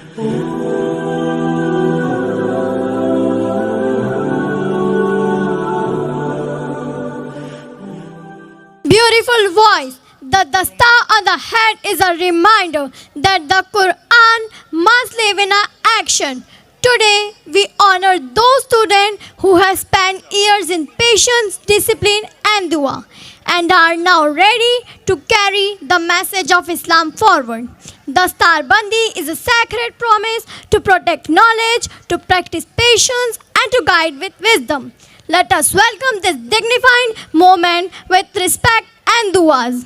Beautiful voice. The dastar on the head is a reminder that the Quran must live in our action. Today, we honor those students who have spent years in patience, discipline, and dua, and are now ready to carry the message of Islam forward. Dastar Bandi is a sacred promise to protect knowledge, to practice patience, and to guide with wisdom. Let us welcome this dignified moment with respect and duas.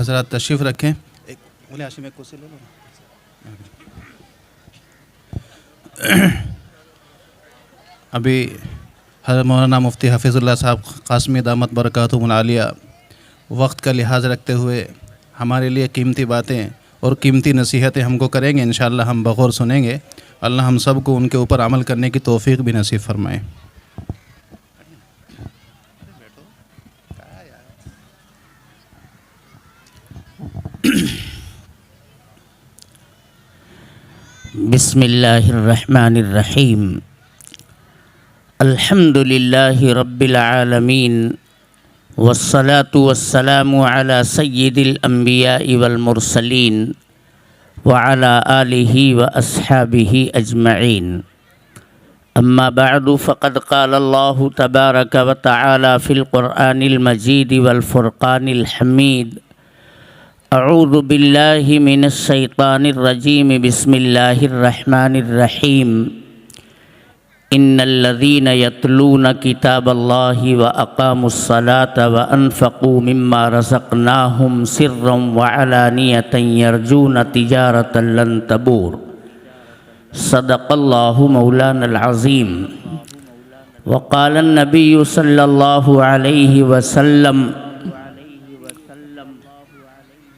حضرات تشریف رکھیں. بولے ہاشم ایک کرسی لے لو. ابھی حضرت مولانا مفتی حفیظ اللہ صاحب قاسمی دامت برکاتہم العالیہ وقت کا لحاظ رکھتے ہوئے ہمارے لیے قیمتی باتیں اور قیمتی نصیحتیں ہم کو کریں گے. انشاءاللہ ہم بغور سنیں گے. اللہ ہم سب کو ان کے اوپر عمل کرنے کی توفیق بھی نصیب فرمائے. بسم اللہ الرحمن الرحیم. الحمد للہ رب العالمین والصلاة والسلام علی سید الانبیاء والمرسلین وعلى آلہ واصحابہ اجمعین. اما بعد فقد قال اللہ تبارک وتعالی فی القرآن المجید والفرقان الحمید. اعوذ باللہ من الشیطان الرجیم. بسم اللہ الرحمن الرحیم. ان الذین یتلون کتاب اللہ واقاموا الصلاة وانفقوا مما رزقناہم سرا وعلانیۃ یرجون تجارۃ لن تبور. صدق اللہ مولانا العظیم. وقال النبی صلی اللہ علیہ وسلم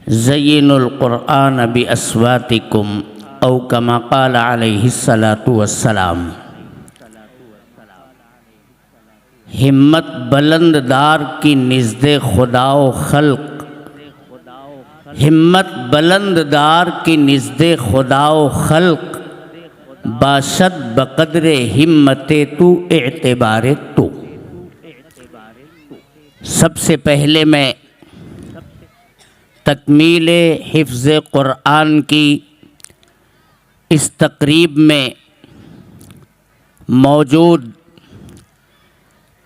زینوا القرآن باصواتکم او کما قال علیہ الصلاۃ والسلام. ہمت بلند دار کی نزد خدا و خلق، ہمت بلند دار کی نزد خدا و خلق، باشد بقدر ہمت تو اعتبار تو. سب سے پہلے میں تکمیل حفظ قرآن کی اس تقریب میں موجود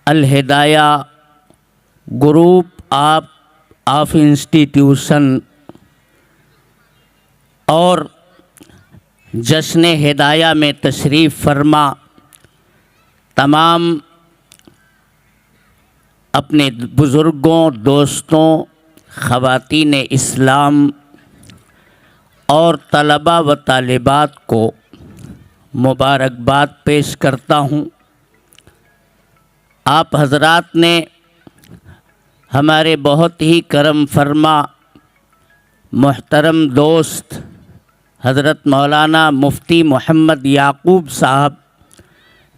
الہدایہ گروپ آف انسٹیٹیوشن اور جشن ہدایہ میں تشریف فرما تمام اپنے بزرگوں، دوستوں، خواتین اسلام اور طلباء و طالبات کو مبارکباد پیش کرتا ہوں. آپ حضرات نے ہمارے بہت ہی کرم فرما محترم دوست حضرت مولانا مفتی محمد یعقوب صاحب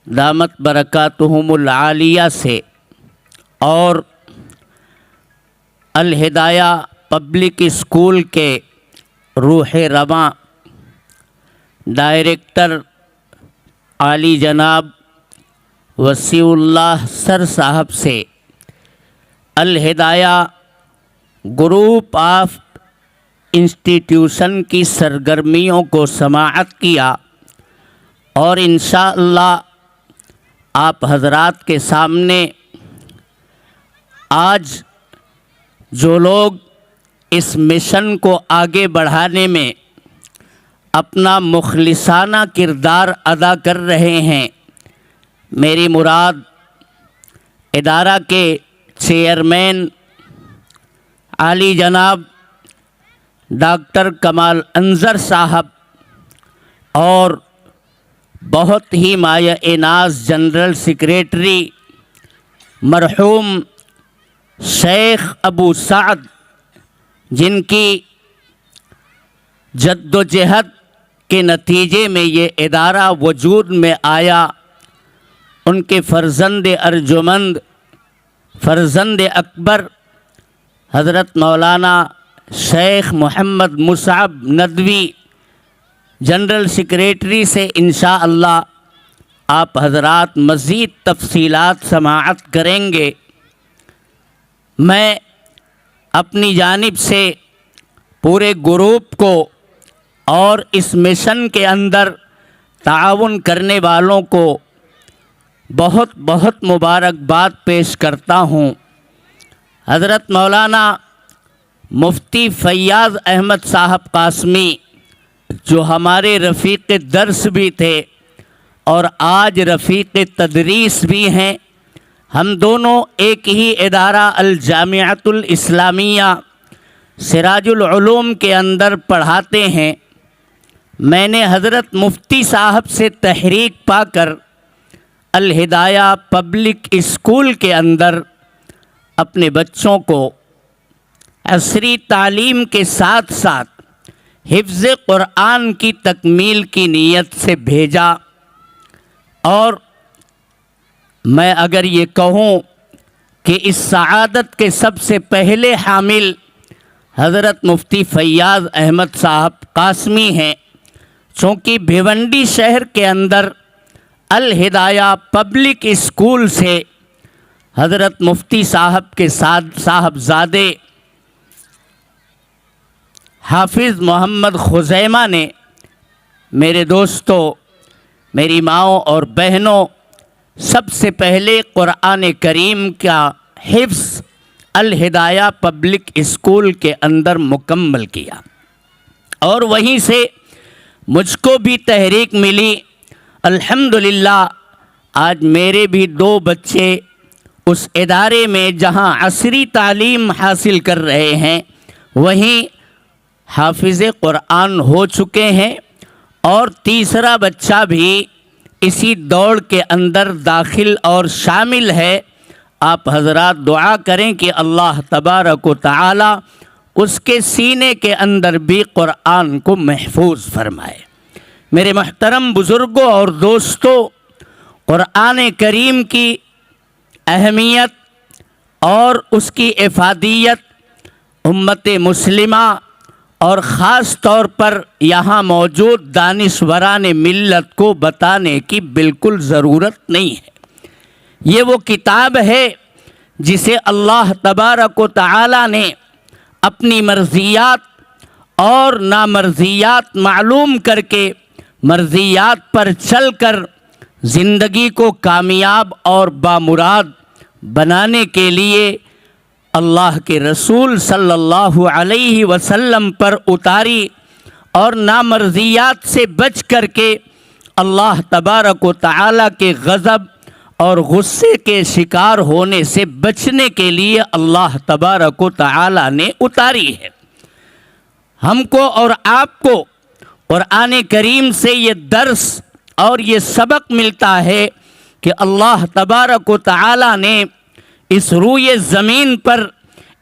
دامت برکاتہم العالیہ سے اور الہدایہ پبلک اسکول کے روح رواں ڈائریکٹر عالی جناب وسیع اللہ سر صاحب سے الہدایہ گروپ آف انسٹیٹیوشن کی سرگرمیوں کو سماعت کیا اور انشاءاللہ آپ حضرات کے سامنے آج جو لوگ اس مشن کو آگے بڑھانے میں اپنا مخلصانہ کردار ادا کر رہے ہیں، میری مراد ادارہ کے چیئرمین عالی جناب ڈاکٹر کمال انظر صاحب اور بہت ہی مایہ ناز جنرل سیکریٹری مرحوم شیخ ابو سعد، جن کی جد و جہد کے نتیجے میں یہ ادارہ وجود میں آیا، ان کے فرزند ارجمند، فرزند اکبر حضرت مولانا شیخ محمد مصعب ندوی جنرل سیکریٹری سے انشاءاللہ آپ حضرات مزید تفصیلات سماعت کریں گے. میں اپنی جانب سے پورے گروپ کو اور اس مشن کے اندر تعاون کرنے والوں کو بہت بہت مبارکباد پیش کرتا ہوں. حضرت مولانا مفتی فیاض احمد صاحب قاسمی جو ہمارے رفیق درس بھی تھے اور آج رفیق تدریس بھی ہیں، ہم دونوں ایک ہی ادارہ الجامعۃ الاسلامیہ سراج العلوم کے اندر پڑھاتے ہیں. میں نے حضرت مفتی صاحب سے تحریک پا کر الہدایہ پبلک اسکول کے اندر اپنے بچوں کو عصری تعلیم کے ساتھ ساتھ حفظ قرآن کی تکمیل کی نیت سے بھیجا. اور میں اگر یہ کہوں کہ اس سعادت کے سب سے پہلے حامل حضرت مفتی فیاض احمد صاحب قاسمی ہیں، چونکہ بھیونڈی شہر کے اندر الہدایہ پبلک اسکول سے حضرت مفتی صاحب کے ساتھ صاحبزادے حافظ محمد خزیمہ نے، میرے دوستوں، میری ماؤں اور بہنوں، سب سے پہلے قرآن کریم کا حفظ الہدایہ پبلک اسکول کے اندر مکمل کیا. اور وہیں سے مجھ کو بھی تحریک ملی. الحمدللہ آج میرے بھی 2 بچے اس ادارے میں جہاں عصری تعلیم حاصل کر رہے ہیں وہیں حافظ قرآن ہو چکے ہیں، اور تیسرا بچہ بھی اسی دوڑ کے اندر داخل اور شامل ہے. آپ حضرات دعا کریں کہ اللہ تبارک و تعالی اس کے سینے کے اندر بھی قرآن کو محفوظ فرمائے. میرے محترم بزرگوں اور دوستوں، قرآن کریم کی اہمیت اور اس کی افادیت امت مسلمہ اور خاص طور پر یہاں موجود دانشوران ملت کو بتانے کی بالکل ضرورت نہیں ہے. یہ وہ کتاب ہے جسے اللہ تبارک و تعالی نے اپنی مرضیات اور نامرضیات معلوم کر کے مرضیات پر چل کر زندگی کو کامیاب اور بامراد بنانے کے لیے اللہ کے رسول صلی اللہ علیہ وسلم پر اتاری، اور نامرضیات سے بچ کر کے اللہ تبارک و تعالی کے غضب اور غصے کے شکار ہونے سے بچنے کے لیے اللہ تبارک و تعالی نے اتاری ہے. ہم کو اور آپ کو قرآن کریم سے یہ درس اور یہ سبق ملتا ہے کہ اللہ تبارک و تعالی نے اس روئے زمین پر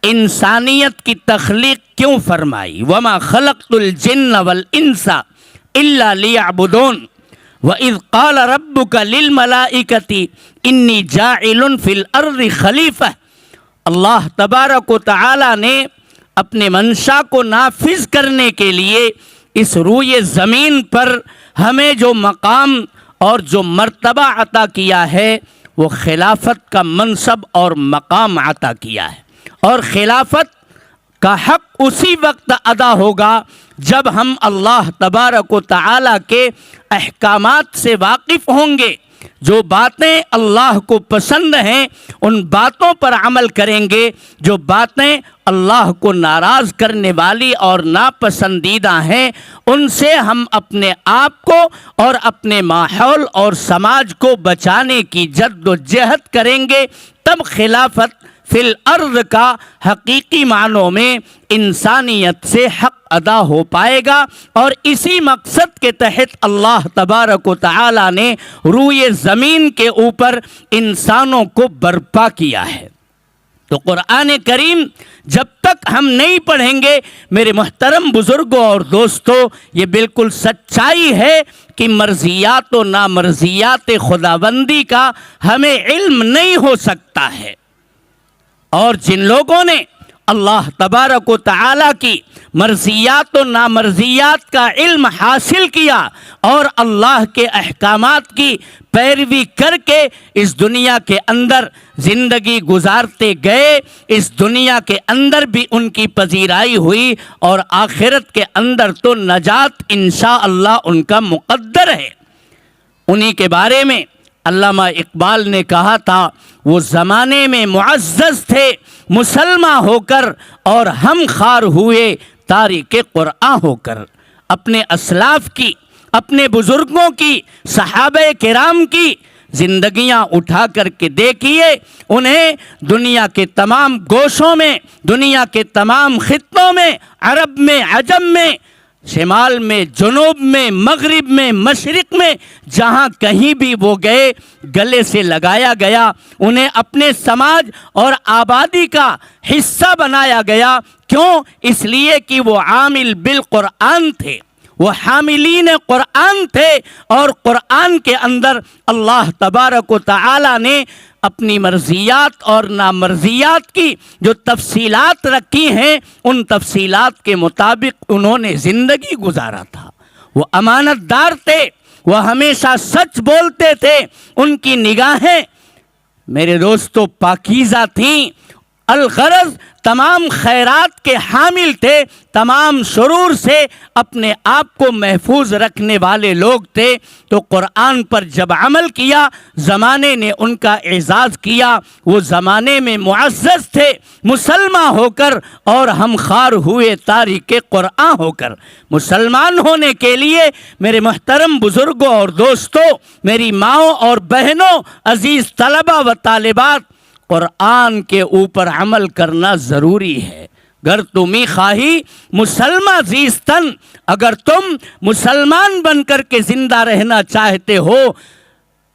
انسانیت کی تخلیق کیوں فرمائی. وما خلقت الجن والانس الا لیعبدون وَإِذْ قَالَ رَبُّكَ لِلْمَلَائِكَةِ إِنِّي جَاعِلٌ فِي الْأَرْضِ خَلِيفَةً. اللہ تبارک و تعالی نے اپنے منشا کو نافذ کرنے کے لیے اس روئے زمین پر ہمیں جو مقام اور جو مرتبہ عطا کیا ہے وہ خلافت کا منصب اور مقام عطا کیا ہے. اور خلافت کا حق اسی وقت ادا ہوگا جب ہم اللہ تبارک و تعالی کے احکامات سے واقف ہوں گے. جو باتیں اللہ کو پسند ہیں ان باتوں پر عمل کریں گے، جو باتیں اللہ کو ناراض کرنے والی اور ناپسندیدہ ہیں ان سے ہم اپنے آپ کو اور اپنے ماحول اور سماج کو بچانے کی جد و جہد کریں گے. تب خلافت فی الارض کا حقیقی معنوں میں انسانیت سے حق ادا ہو پائے گا. اور اسی مقصد کے تحت اللہ تبارک و تعالی نے روئے زمین کے اوپر انسانوں کو برپا کیا ہے. تو قرآن کریم جب تک ہم نہیں پڑھیں گے میرے محترم بزرگوں اور دوستوں، یہ بالکل سچائی ہے کہ مرضیات و نامرضیات خداوندی کا ہمیں علم نہیں ہو سکتا ہے. اور جن لوگوں نے اللہ تبارک و تعالی کی مرضیات و نامرضیات کا علم حاصل کیا اور اللہ کے احکامات کی پیروی کر کے اس دنیا کے اندر زندگی گزارتے گئے، اس دنیا کے اندر بھی ان کی پذیرائی ہوئی اور آخرت کے اندر تو نجات انشاءاللہ ان کا مقدر ہے. انہی کے بارے میں علامہ اقبال نے کہا تھا وہ زمانے میں معزز تھے مسلمان ہو کر اور ہم خوار ہوئے تارک قرآن ہو کر. اپنے اسلاف کی، اپنے بزرگوں کی، صحابہ کرام کی زندگیاں اٹھا کر کے دیکھیے، انہیں دنیا کے تمام گوشوں میں، دنیا کے تمام خطوں میں، عرب میں، عجم میں، شمال میں، جنوب میں، مغرب میں، مشرق میں، جہاں کہیں بھی وہ گئے گلے سے لگایا گیا، انہیں اپنے سماج اور آبادی کا حصہ بنایا گیا۔ کیوں؟ اس لیے کہ وہ عامل بالقرآن تھے، وہ حاملین قرآن تھے، اور قرآن کے اندر اللہ تبارک و تعالی نے اپنی مرضیات اور نامرضیات کی جو تفصیلات رکھی ہیں، ان تفصیلات کے مطابق انہوں نے زندگی گزارا تھا۔ وہ امانت دار تھے، وہ ہمیشہ سچ بولتے تھے، ان کی نگاہیں میرے دوستو پاکیزہ تھیں، الغرض تمام خیرات کے حامل تھے، تمام شرور سے اپنے آپ کو محفوظ رکھنے والے لوگ تھے۔ تو قرآن پر جب عمل کیا، زمانے نے ان کا اعزاز کیا، وہ زمانے میں معزز تھے مسلمان ہو کر، اور ہم خوار ہوئے تارک قرآن ہو کر۔ مسلمان ہونے کے لیے میرے محترم بزرگوں اور دوستوں، میری ماؤں اور بہنوں، عزیز طلبہ و طالبات، قرآن کے اوپر عمل کرنا ضروری ہے۔ گر تمی خواہی مسلمان زیستن، اگر تم مسلمان بن کر کے زندہ رہنا چاہتے ہو،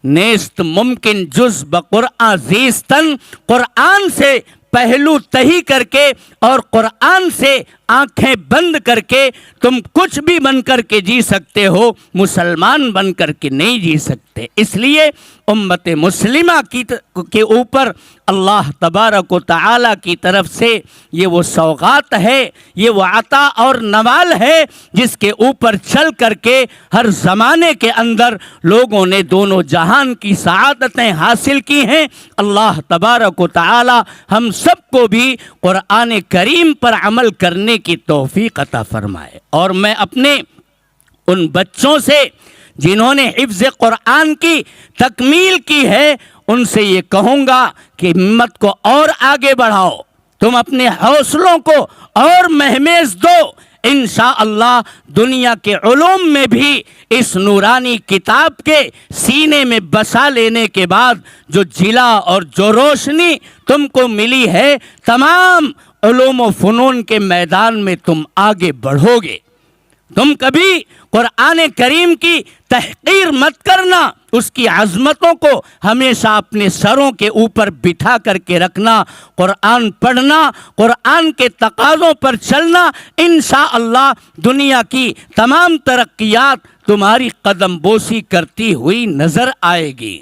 نیست ممکن جز بقرآن زیستن، قرآن سے پہلو تہی کر کے اور قرآن سے آنکھیں بند کر کے تم کچھ بھی بن کر کے جی سکتے ہو، مسلمان بن کر کے نہیں جی سکتے۔ اس لیے امت مسلمہ کے اوپر اللہ تبارک و تعالی کی طرف سے یہ وہ سوغات ہے، یہ وہ عطا اور نوال ہے، جس کے اوپر چل کر کے ہر زمانے کے اندر لوگوں نے دونوں جہان کی سعادتیں حاصل کی ہیں۔ اللہ تبارک و تعالی ہم سب کو بھی قرآن کریم پر عمل کرنے کی توفیق عطا فرمائے۔ اور میں اپنے ان بچوں سے جنہوں نے حفظ قرآن کی تکمیل کی ہے، ان سے یہ کہوں گا کہ ہمت کو اور آگے بڑھاؤ، تم اپنے حوصلوں کو اور مہمیز دو۔ انشاءاللہ دنیا کے علوم میں بھی اس نورانی کتاب کے سینے میں بسا لینے کے بعد جو جلا اور جو روشنی تم کو ملی ہے، تمام علوم و فنون کے میدان میں تم آگے بڑھو گے۔ تم کبھی قرآن کریم کی تحقیر مت کرنا، اس کی عظمتوں کو ہمیشہ اپنے سروں کے اوپر بٹھا کر کے رکھنا، قرآن پڑھنا، قرآن کے تقاضوں پر چلنا، انشاءاللہ دنیا کی تمام ترقیات تمہاری قدم بوسی کرتی ہوئی نظر آئے گی۔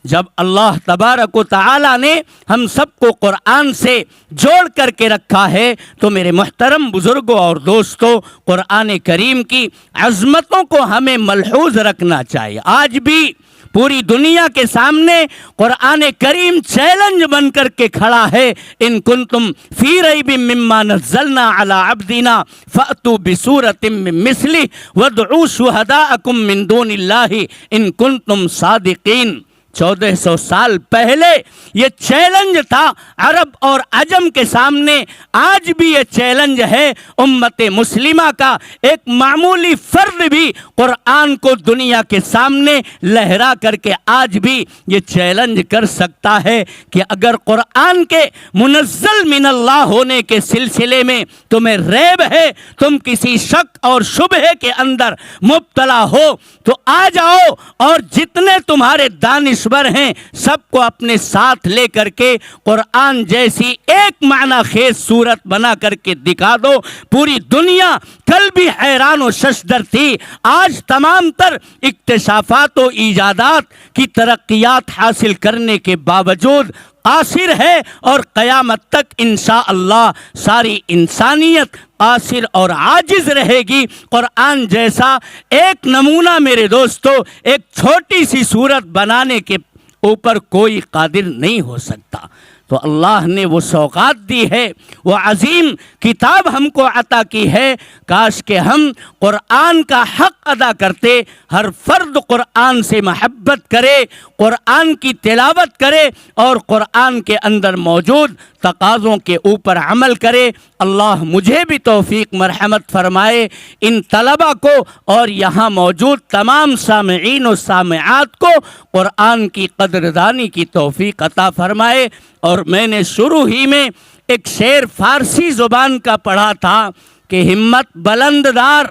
جب اللہ تبارک و تعالی نے ہم سب کو قرآن سے جوڑ کر کے رکھا ہے، تو میرے محترم بزرگوں اور دوستوں، قرآن کریم کی عظمتوں کو ہمیں ملحوظ رکھنا چاہیے۔ آج بھی پوری دنیا کے سامنے قرآن کریم چیلنج بن کر کے کھڑا ہے۔ ان کنتم فی ریب مما نزلنا علی عبدنا فأتوا بسورۃ من مثلہ وادعوا شہداءکم من دون اللہ ان کنتم صادقین۔ 1400 سال پہلے یہ چیلنج تھا عرب اور عجم کے سامنے، آج بھی یہ چیلنج ہے امت مسلمہ کا۔ ایک معمولی فرد بھی قرآن کو دنیا کے سامنے لہرا کر کے آج بھی یہ چیلنج کر سکتا ہے کہ اگر قرآن کے منزل من اللہ ہونے کے سلسلے میں تمہیں ریب ہے، تم کسی شک اور شبہے کے اندر مبتلا ہو، تو آ جاؤ اور جتنے تمہارے دانش ہیں سب کو اپنے ساتھ لے کر کے قرآن جیسی ایک معنی خیز صورت بنا کر کے دکھا دو۔ پوری دنیا کل بھی حیران و ششدر تھی، آج تمام تر اکتشافات و ایجادات کی ترقیات حاصل کرنے کے باوجود قاصر ہے، اور قیامت تک انشاءاللہ ساری انسانیت قاصر اور عاجز رہے گی۔ قرآن جیسا ایک نمونہ میرے دوستو، ایک چھوٹی سی صورت بنانے کے اوپر کوئی قادر نہیں ہو سکتا۔ تو اللہ نے وہ سوغات دی ہے، وہ عظیم کتاب ہم کو عطا کی ہے. کاش کہ ہم قرآن کا حق ادا کرتے، ہر فرد قرآن سے محبت کرے، قرآن کی تلاوت کرے اور قرآن کے اندر موجود تقاضوں کے اوپر عمل کرے. اللہ مجھے بھی توفیق مرحمت فرمائے، ان طلبہ کو اور یہاں موجود تمام سامعین و سامعات کو قرآن کی قدردانی کی توفیق عطا فرمائے. اور میں نے شروع ہی میں ایک شعر فارسی زبان کا پڑھا تھا کہ ہمت بلند دار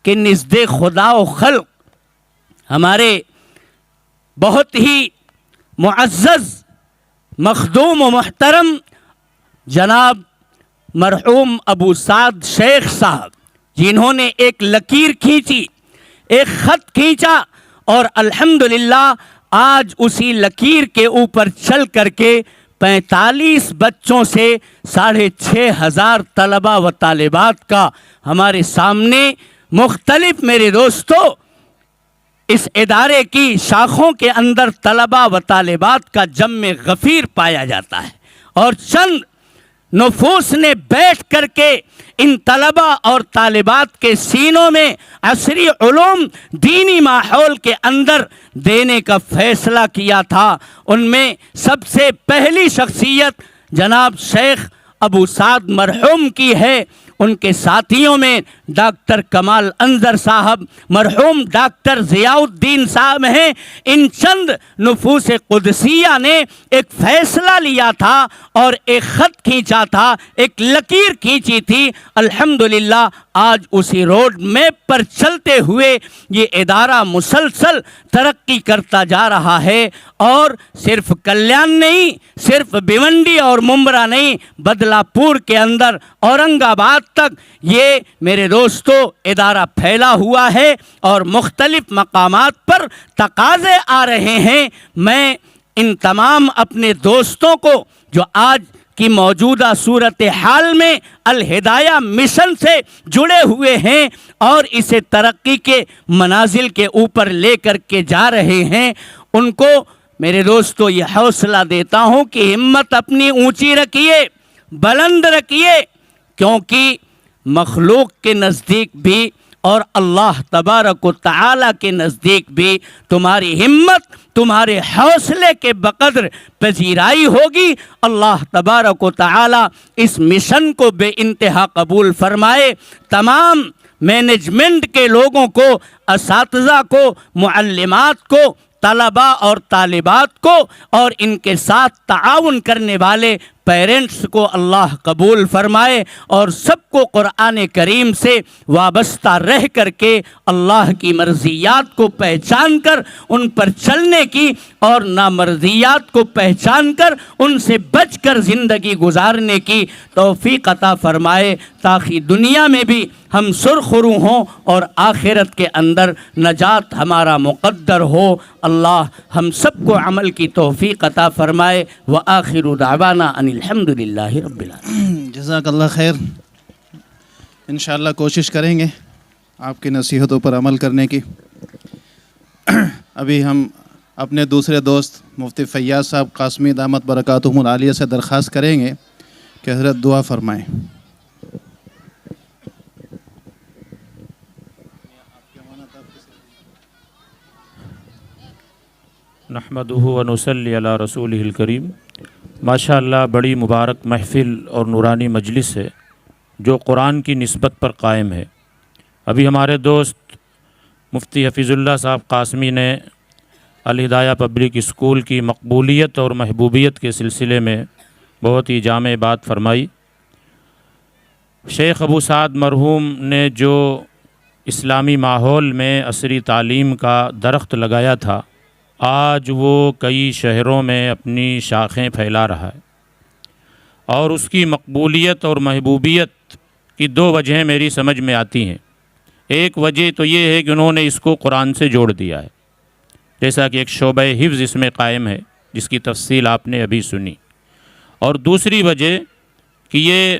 کہ نزد خدا و خلق. ہمارے بہت ہی معزز مخدوم و محترم جناب مرحوم ابو سعد شیخ صاحب، جنہوں نے ایک لکیر کھینچی، ایک خط کھینچا، اور الحمدللہ آج اسی لکیر کے اوپر چل کر کے 45 بچوں سے 6,500 طلبہ و طالبات کا ہمارے سامنے مختلف، میرے دوستو، اس ادارے کی شاخوں کے اندر طلبہ و طالبات کا جم غفیر پایا جاتا ہے. اور چند نفوس نے بیٹھ کر کے ان طلبہ اور طالبات کے سینوں میں عصری علوم دینی ماحول کے اندر دینے کا فیصلہ کیا تھا. ان میں سب سے پہلی شخصیت جناب شیخ ابو سعد مرحوم کی ہے. ان کے ساتھیوں میں ڈاکٹر کمال انظر صاحب، مرحوم ڈاکٹر ضیاء الدین صاحب ہیں. ان چند نفوس قدسیہ نے ایک فیصلہ لیا تھا اور ایک خط کھینچا تھا، ایک لکیر کھینچی تھی. الحمدللہ آج اسی روڈ میپ پر چلتے ہوئے یہ ادارہ مسلسل ترقی کرتا جا رہا ہے. اور صرف کلیان نہیں، صرف بھیونڈی اور ممبرا نہیں، بدلہ پور کے اندر اورنگ آباد تک یہ میرے دوستو ادارہ پھیلا ہوا ہے اور مختلف مقامات پر تقاضے آ رہے ہیں. میں ان تمام اپنے دوستوں کو جو آج کی موجودہ صورتحال میں الہدایہ مشن سے جڑے ہوئے ہیں اور اسے ترقی کے منازل کے اوپر لے کر کے جا رہے ہیں، ان کو میرے دوستو یہ حوصلہ دیتا ہوں کہ ہمت اپنی اونچی رکھیے، بلند رکھیے، کیونکہ مخلوق کے نزدیک بھی اور اللہ تبارک و تعالی کے نزدیک بھی تمہاری ہمت، تمہارے حوصلے کے بقدر پذیرائی ہوگی. اللہ تبارک و تعالی اس مشن کو بے انتہا قبول فرمائے. تمام مینجمنٹ کے لوگوں کو، اساتذہ کو، معلمات کو، طلباء اور طالبات کو اور ان کے ساتھ تعاون کرنے والے پیرنٹس کو اللہ قبول فرمائے اور سب کو قرآن کریم سے وابستہ رہ کر کے اللہ کی مرضیات کو پہچان کر ان پر چلنے کی اور نامرضیات کو پہچان کر ان سے بچ کر زندگی گزارنے کی توفیق عطا فرمائے، تاکہ دنیا میں بھی ہم سرخرو ہوں اور آخرت کے اندر نجات ہمارا مقدر ہو. اللہ ہم سب کو عمل کی توفیق عطا فرمائے. وآخر دعوانا ان الحمد للہ رب العالمین. جزاک اللہ خیر. انشاءاللہ کوشش کریں گے آپ کی نصیحتوں پر عمل کرنے کی. ابھی ہم اپنے دوسرے دوست مفتی فیاض صاحب قاسمی دامت برکاتہم العالیہ سے درخواست کریں گے کہ حضرت دعا فرمائیں. نحمدہ و نصلی علی رسولہ الکریم. ماشاء اللہ بڑی مبارک محفل اور نورانی مجلس ہے جو قرآن کی نسبت پر قائم ہے. ابھی ہمارے دوست مفتی حفیظ اللہ صاحب قاسمی نے الہدایہ پبلک اسکول کی مقبولیت اور محبوبیت کے سلسلے میں بہت ہی جامع بات فرمائی. شیخ ابو سعد مرحوم نے جو اسلامی ماحول میں عصری تعلیم کا درخت لگایا تھا، آج وہ کئی شہروں میں اپنی شاخیں پھیلا رہا ہے. اور اس کی مقبولیت اور محبوبیت کی دو وجہیں میری سمجھ میں آتی ہیں. ایک وجہ تو یہ ہے کہ انہوں نے اس کو قرآن سے جوڑ دیا ہے، جیسا کہ ایک شعبہ حفظ اس میں قائم ہے جس کی تفصیل آپ نے ابھی سنی. اور دوسری وجہ کہ یہ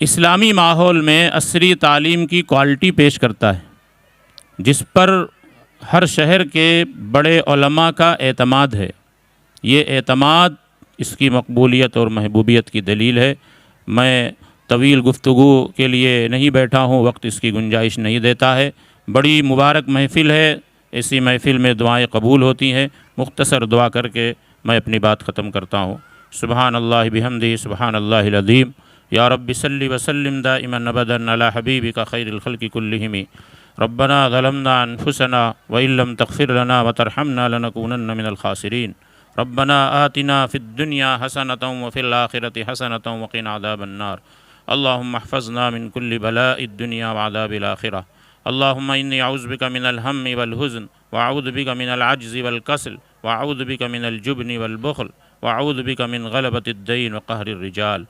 اسلامی ماحول میں عصری تعلیم کی کوالٹی پیش کرتا ہے جس پر ہر شہر کے بڑے علماء کا اعتماد ہے. یہ اعتماد اس کی مقبولیت اور محبوبیت کی دلیل ہے۔ میں طویل گفتگو کے لیے نہیں بیٹھا ہوں، وقت اس کی گنجائش نہیں دیتا ہے۔ بڑی مبارک محفل ہے، ایسی محفل میں دعائیں قبول ہوتی ہیں۔ مختصر دعا کر کے میں اپنی بات ختم کرتا ہوں۔ سبحان اللہ بحمدہ، سبحان اللہ العظیم۔ یا رب صلی وسلم دائما ابدا علی حبیبک خیر الخلق کلہم۔ ربنا ظلمنا انفسنا وان لم تغفر لنا وترحمنا لنکونن من الخاسرین۔ ربنا آتنا فی الدنیا حسنۃ وفی الآخرۃ حسنۃ وقنا عذاب النار۔ اللہم احفظنا من کل بلاء الدنیا وعذاب الآخرہ۔ اللہم انی اعوذ بک من الہم والحزن واعوذ بک من العجز والکسل واعوذ بک من الجبن والبخل واعوذ بک من غلبۃ الدین وقہر الرجال۔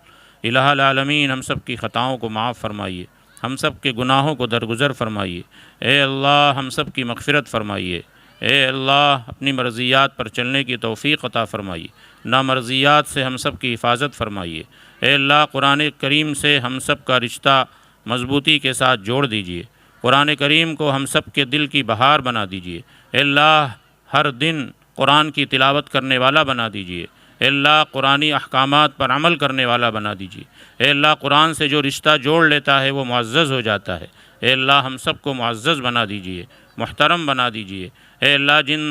الہ العالمین، ہم سب کی خطاؤں کو معاف فرمائیے، ہم سب کے گناہوں کو درگزر فرمائیے۔ اے اللہ ہم سب کی مغفرت فرمائیے۔ اے اللہ اپنی مرضیات پر چلنے کی توفیق عطا فرمائیے، نامرضیات سے ہم سب کی حفاظت فرمائیے۔ اے اللہ قرآن کریم سے ہم سب کا رشتہ مضبوطی کے ساتھ جوڑ دیجیے، قرآن کریم کو ہم سب کے دل کی بہار بنا دیجیے۔ اے اللہ ہر دن قرآن کی تلاوت کرنے والا بنا دیجیے۔ اے اللہ قرآنی احکامات پر عمل کرنے والا بنا دیجیے۔ اے اللہ قرآن سے جو رشتہ جوڑ لیتا ہے وہ معزز ہو جاتا ہے۔ اے اللہ ہم سب کو معزز بنا دیجیے، محترم بنا دیجیے۔ اے اللہ جن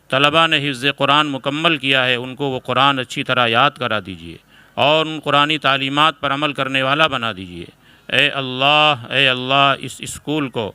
طلباء نے حفظ قرآن مکمل کیا ہے ان کو وہ قرآن اچھی طرح یاد کرا دیجیے اور ان قرآنی تعلیمات پر عمل کرنے والا بنا دیجیے۔ اے اللہ اس اسکول کو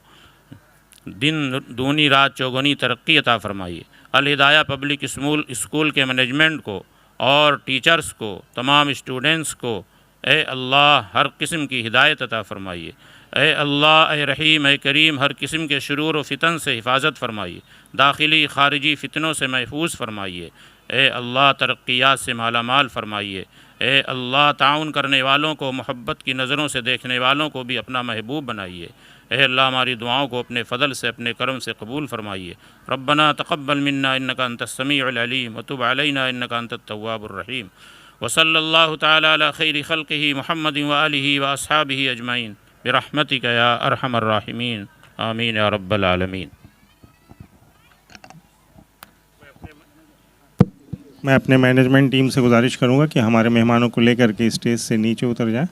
دن دونی رات چوگنی ترقی عطا فرمائیے۔ الہدایہ پبلک اسکول کے مینجمنٹ کو اور ٹیچرز کو، تمام اسٹوڈنٹس کو اے اللہ ہر قسم کی ہدایت عطا فرمائیے۔ اے اللہ اے رحیم اے کریم ہر قسم کے شرور و فتن سے حفاظت فرمائیے، داخلی خارجی فتنوں سے محفوظ فرمائیے۔ اے اللہ ترقیات سے مالا مال فرمائیے۔ اے اللہ تعاون کرنے والوں کو، محبت کی نظروں سے دیکھنے والوں کو بھی اپنا محبوب بنائیے۔ اے اللہ ہماری دعاؤں کو اپنے فضل سے، اپنے کرم سے قبول فرمائیے۔ ربنا تقبل منا انک انت السمیع العلیم وتب علینا انک انت التواب الرحیم۔ وصلی اللہ تعالی علی خیر خلقہ محمد وآلہ واصحابہ اجمعین برحمتک یا ارحم الراحمین، آمین یا رب العالمین۔ میں اپنے مینجمنٹ ٹیم سے گزارش کروں گا کہ ہمارے مہمانوں کو لے کر کے اسٹیج سے نیچے اتر جائیں۔